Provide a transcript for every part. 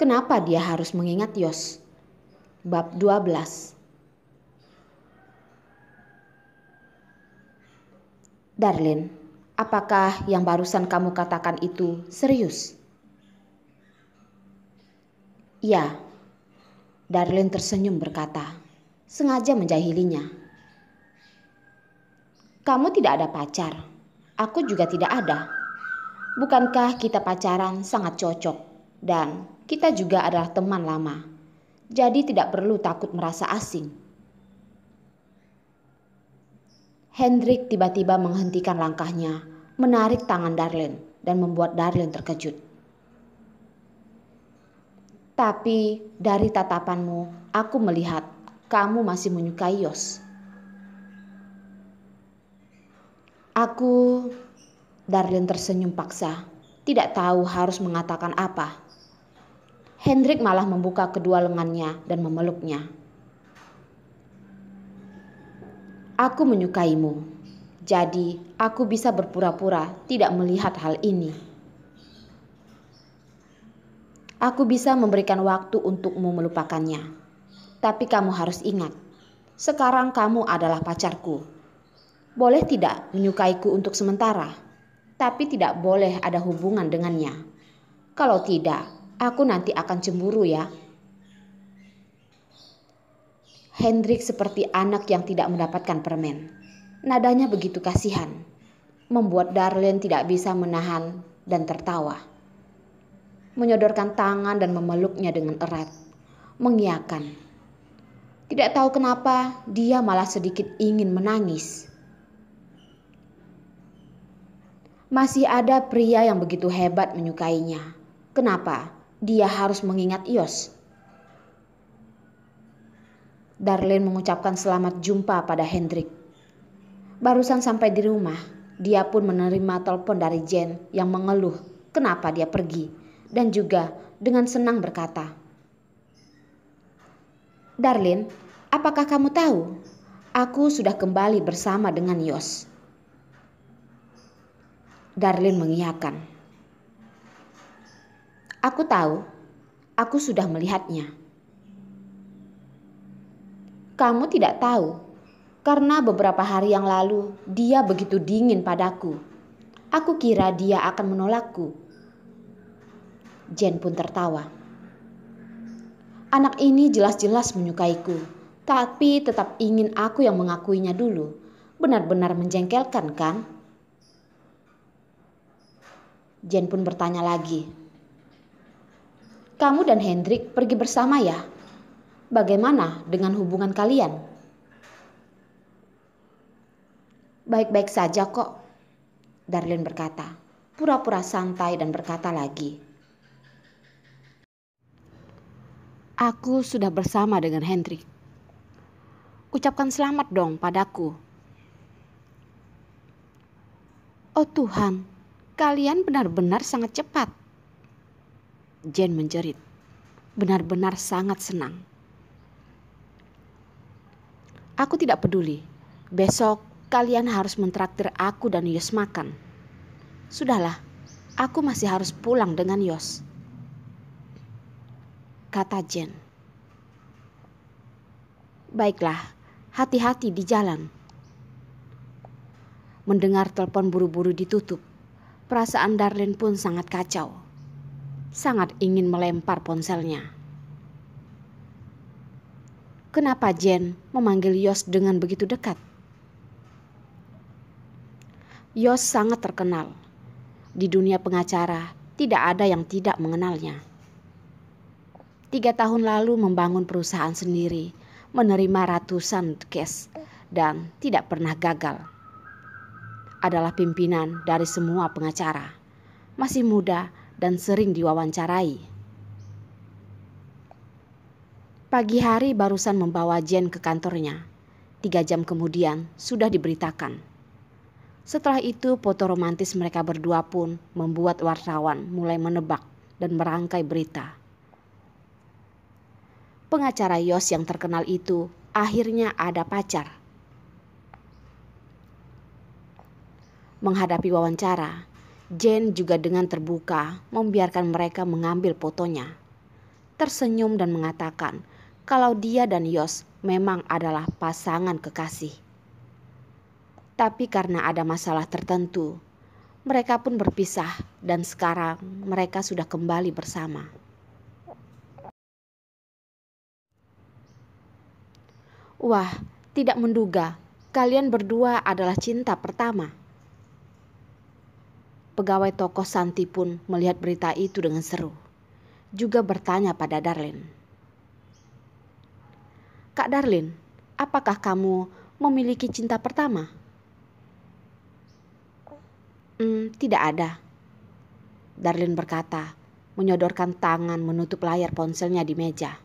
Kenapa dia harus mengingat Yos? Bab 12. Darlene, apakah yang barusan kamu katakan itu serius? Ya, Darlene tersenyum berkata, sengaja menjahilinya. Kamu tidak ada pacar, aku juga tidak ada. Bukankah kita pacaran sangat cocok dan kita juga adalah teman lama. Jadi tidak perlu takut merasa asing. Hendrik tiba-tiba menghentikan langkahnya, menarik tangan Darlene dan membuat Darlene terkejut. Tapi dari tatapanmu, aku melihat kamu masih menyukai Yos. Darlene tersenyum paksa, tidak tahu harus mengatakan apa. Hendrik malah membuka kedua lengannya dan memeluknya. Aku menyukaimu, jadi aku bisa berpura-pura tidak melihat hal ini. Aku bisa memberikan waktu untukmu melupakannya. Tapi kamu harus ingat, sekarang kamu adalah pacarku. Boleh tidak menyukaiku untuk sementara, tapi tidak boleh ada hubungan dengannya. Kalau tidak, aku nanti akan cemburu ya. Hendrik seperti anak yang tidak mendapatkan permen. Nadanya begitu kasihan, membuat Darlene tidak bisa menahan dan tertawa. Menyodorkan tangan dan memeluknya dengan erat, mengiyakan. Tidak tahu kenapa dia malah sedikit ingin menangis. Masih ada pria yang begitu hebat menyukainya. Kenapa dia harus mengingat Yos? Darlene mengucapkan selamat jumpa pada Hendrik. Barusan sampai di rumah, dia pun menerima telepon dari Jen yang mengeluh kenapa dia pergi dan juga dengan senang berkata, Darlene, apakah kamu tahu? Aku sudah kembali bersama dengan Yos. Darlene mengiyakan. Aku tahu, aku sudah melihatnya. Kamu tidak tahu, karena beberapa hari yang lalu dia begitu dingin padaku. Aku kira dia akan menolakku. Jen pun tertawa. Anak ini jelas-jelas menyukaiku, tapi tetap ingin aku yang mengakuinya dulu. Benar-benar menjengkelkan kan? Jen pun bertanya lagi. Kamu dan Hendrik pergi bersama ya? Bagaimana dengan hubungan kalian? Baik-baik saja kok, Darlene berkata, pura-pura santai dan berkata lagi. Aku sudah bersama dengan Hendrik. Ucapkan selamat dong padaku. Oh Tuhan, kalian benar-benar sangat cepat. Jen menjerit, benar-benar sangat senang. Aku tidak peduli, besok kalian harus mentraktir aku dan Yos makan. Sudahlah, aku masih harus pulang dengan Yos, kata Jen. Baiklah, hati-hati di jalan. Mendengar telepon buru-buru ditutup, perasaan Darlene pun sangat kacau. Sangat ingin melempar ponselnya. Kenapa Jen memanggil Yos dengan begitu dekat? Yos sangat terkenal. Di dunia pengacara, tidak ada yang tidak mengenalnya. 3 tahun lalu membangun perusahaan sendiri, menerima ratusan kes, dan tidak pernah gagal. Adalah pimpinan dari semua pengacara. Masih muda dan sering diwawancarai. Pagi hari barusan membawa Jen ke kantornya. 3 jam kemudian sudah diberitakan. Setelah itu foto romantis mereka berdua pun membuat wartawan mulai menebak dan merangkai berita. Pengacara Yos yang terkenal itu akhirnya ada pacar. Menghadapi wawancara, Jen juga dengan terbuka membiarkan mereka mengambil fotonya. tersenyum dan mengatakan kalau dia dan Yos memang adalah pasangan kekasih. Tapi karena ada masalah tertentu, mereka pun berpisah dan sekarang mereka sudah kembali bersama. Wah, tidak menduga kalian berdua adalah cinta pertama. Pegawai toko Santi pun melihat berita itu dengan seru. Juga bertanya pada Darlene. Kak Darlene, apakah kamu memiliki cinta pertama? Tidak ada. Darlene berkata, menyodorkan tangan menutup layar ponselnya di meja.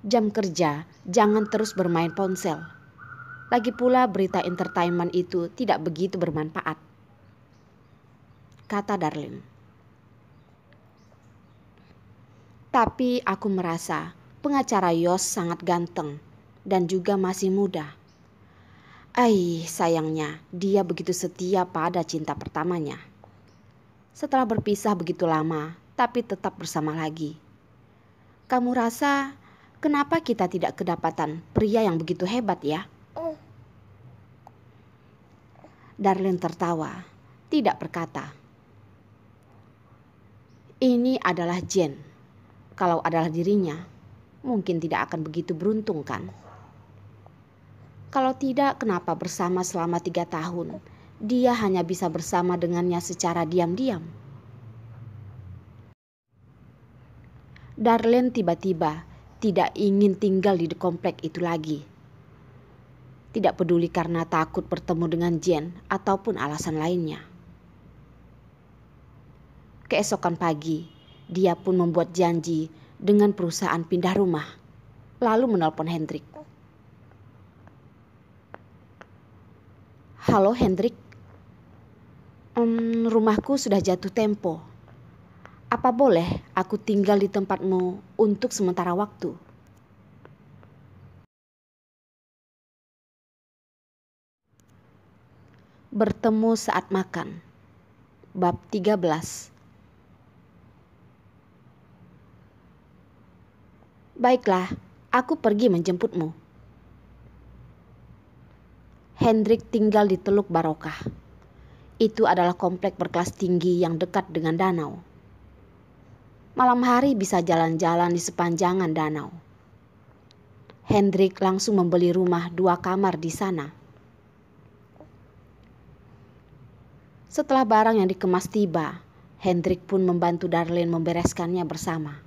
Jam kerja, jangan terus bermain ponsel. Lagi pula berita entertainment itu tidak begitu bermanfaat, kata Darlene. Tapi aku merasa pengacara Yos sangat ganteng dan juga masih muda. Sayangnya dia begitu setia pada cinta pertamanya. Setelah berpisah begitu lama, tapi tetap bersama lagi. Kamu rasa kenapa kita tidak kedapatan pria yang begitu hebat ya? Darlene tertawa, tidak berkata. Ini adalah Jen. Kalau adalah dirinya, mungkin tidak akan begitu beruntung kan? Kalau tidak, kenapa bersama selama 3 tahun, dia hanya bisa bersama dengannya secara diam-diam? Darlene tiba-tiba tidak ingin tinggal di komplek itu lagi. Tidak peduli karena takut bertemu dengan Jen ataupun alasan lainnya. Keesokan pagi, dia pun membuat janji dengan perusahaan pindah rumah, lalu menelpon Hendrik. Halo Hendrik, rumahku sudah jatuh tempo. Apa boleh aku tinggal di tempatmu untuk sementara waktu? Bertemu saat makan. Bab 13. Baiklah, aku pergi menjemputmu. Hendrik tinggal di Teluk Barokah. Itu adalah komplek berkelas tinggi yang dekat dengan danau. Malam hari bisa jalan-jalan di sepanjangan danau. Hendrik langsung membeli rumah 2 kamar di sana. Setelah barang yang dikemas tiba, Hendrik pun membantu Darlene membereskannya bersama.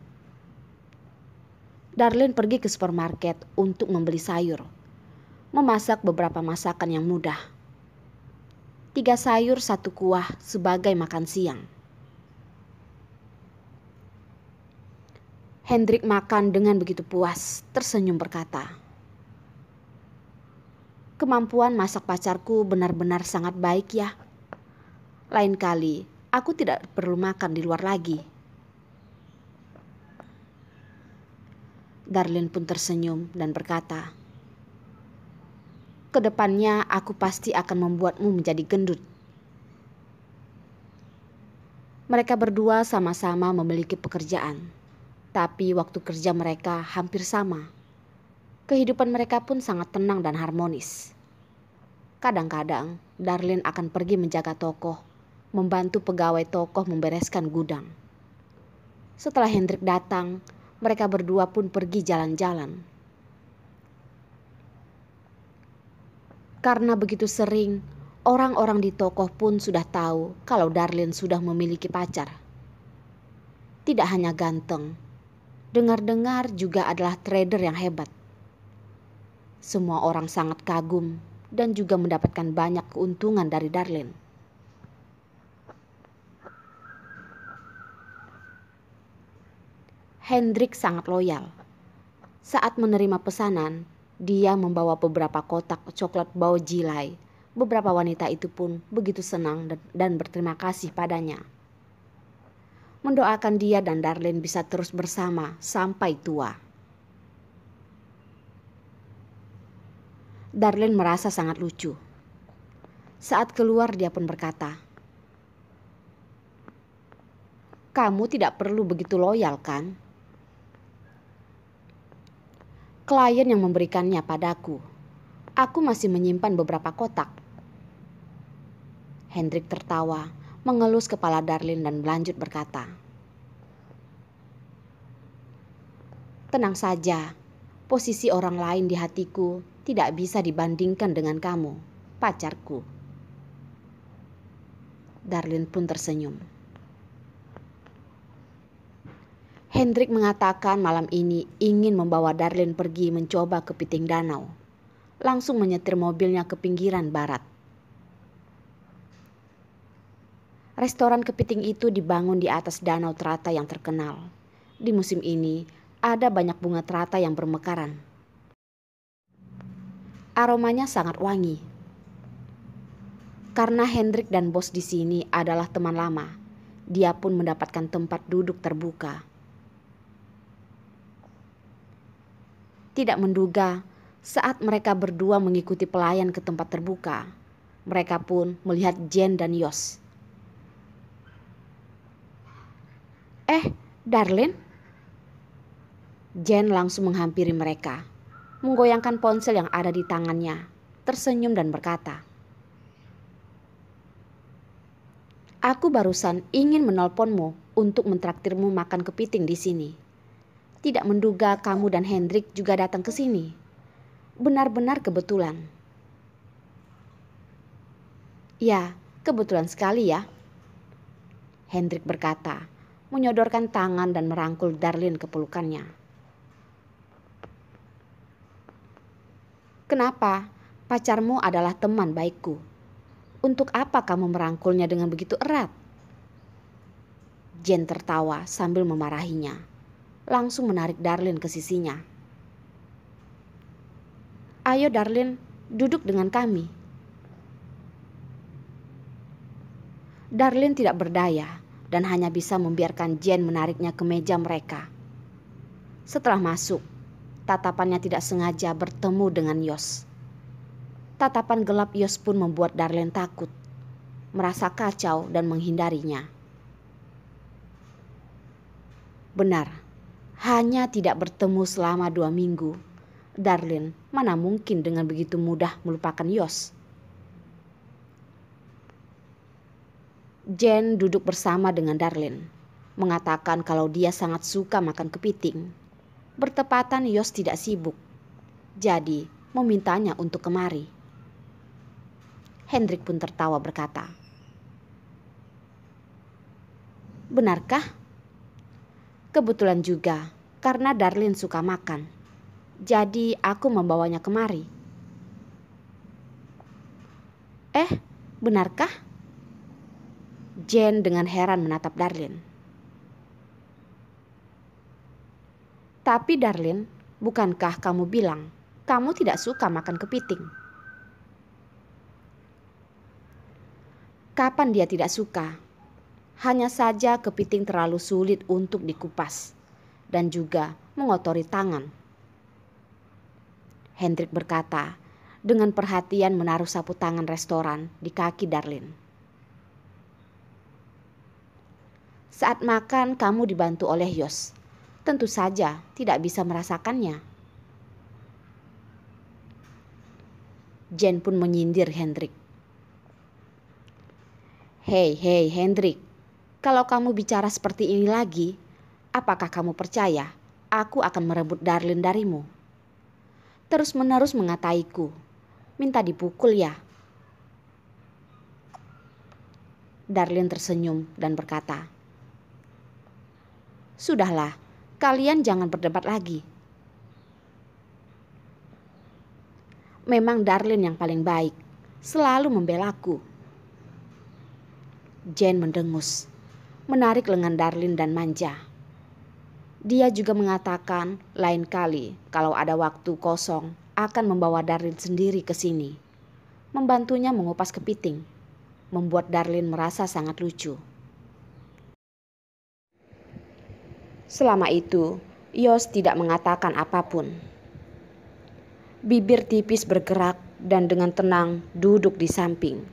Darlene pergi ke supermarket untuk membeli sayur, memasak beberapa masakan yang mudah. 3 sayur 1 kuah sebagai makan siang. Hendrik makan dengan begitu puas, tersenyum berkata, kemampuan masak pacarku benar-benar sangat baik ya. Lain kali, aku tidak perlu makan di luar lagi. Darlene pun tersenyum dan berkata, kedepannya aku pasti akan membuatmu menjadi gendut. Mereka berdua sama-sama memiliki pekerjaan, tapi waktu kerja mereka hampir sama. Kehidupan mereka pun sangat tenang dan harmonis. Kadang-kadang, Darlene akan pergi menjaga toko, membantu pegawai toko membereskan gudang. Setelah Hendrik datang, mereka berdua pun pergi jalan-jalan. Karena begitu sering, orang-orang di toko pun sudah tahu kalau Darlene sudah memiliki pacar. Tidak hanya ganteng, dengar-dengar juga adalah trader yang hebat. Semua orang sangat kagum dan juga mendapatkan banyak keuntungan dari Darlene. Hendrik sangat loyal. Saat menerima pesanan, dia membawa beberapa kotak coklat bau jilai. Beberapa wanita itu pun begitu senang dan berterima kasih padanya. Mendoakan dia dan Darlene bisa terus bersama sampai tua. Darlene merasa sangat lucu. Saat keluar dia pun berkata, Kamu tidak perlu begitu loyal, kan? Klien yang memberikannya padaku. Aku masih menyimpan beberapa kotak. Hendrik tertawa, mengelus kepala Darlin dan lanjut berkata, "Tenang saja, posisi orang lain di hatiku tidak bisa dibandingkan dengan kamu, pacarku." Darlin pun tersenyum. Hendrik mengatakan malam ini ingin membawa Darlin pergi mencoba kepiting danau. Langsung menyetir mobilnya ke pinggiran barat. Restoran kepiting itu dibangun di atas danau teratai yang terkenal. Di musim ini ada banyak bunga teratai yang bermekaran. Aromanya sangat wangi. Karena Hendrik dan bos di sini adalah teman lama, dia pun mendapatkan tempat duduk terbuka. Tidak menduga, saat mereka berdua mengikuti pelayan ke tempat terbuka, mereka pun melihat Jen dan Yos. Darlin?" Jen langsung menghampiri mereka, menggoyangkan ponsel yang ada di tangannya, tersenyum dan berkata, "Aku barusan ingin menelponmu untuk mentraktirmu makan kepiting di sini. Tidak menduga kamu dan Hendrik juga datang ke sini. Benar-benar kebetulan." "Ya, kebetulan sekali ya," Hendrik berkata, menyodorkan tangan dan merangkul Darlin ke pelukannya. "Kenapa? Pacarmu adalah teman baikku. Untuk apa kamu merangkulnya dengan begitu erat?" Jen tertawa sambil memarahinya. Langsung menarik Darlin ke sisinya. "Ayo Darlin, duduk dengan kami." Darlin tidak berdaya dan hanya bisa membiarkan Jen menariknya ke meja mereka. Setelah masuk, tatapannya tidak sengaja bertemu dengan Yos. Tatapan gelap Yos pun membuat Darlin takut, merasa kacau dan menghindarinya. Benar, hanya tidak bertemu selama 2 minggu. Darlin mana mungkin dengan begitu mudah melupakan Yos. Jen duduk bersama dengan Darlin, mengatakan kalau dia sangat suka makan kepiting. Bertepatan Yos tidak sibuk, jadi memintanya untuk kemari. Hendrik pun tertawa berkata, "Benarkah? Kebetulan juga, karena Darlin suka makan. Jadi aku membawanya kemari." Benarkah?" Jen dengan heran menatap Darlin. "Tapi Darlin, bukankah kamu bilang kamu tidak suka makan kepiting?" "Kapan dia tidak suka? Hanya saja kepiting terlalu sulit untuk dikupas dan juga mengotori tangan." Hendrik berkata dengan perhatian menaruh sapu tangan restoran di kaki Darlin. "Saat makan kamu dibantu oleh Yos. Tentu saja tidak bisa merasakannya." Jen pun menyindir Hendrik. Hei Hendrik, kalau kamu bicara seperti ini lagi, apakah kamu percaya aku akan merebut Darlin darimu? Terus-menerus mengataiku, minta dipukul ya?" Darlin tersenyum dan berkata, "Sudahlah, kalian jangan berdebat lagi. Memang Darlin yang paling baik, selalu membelaku." Jen mendengus, menarik lengan Darlin dan manja. Dia juga mengatakan lain kali kalau ada waktu kosong akan membawa Darlin sendiri ke sini, membantunya mengupas kepiting, membuat Darlin merasa sangat lucu. Selama itu, Yos tidak mengatakan apapun. Bibir tipis bergerak dan dengan tenang duduk di samping.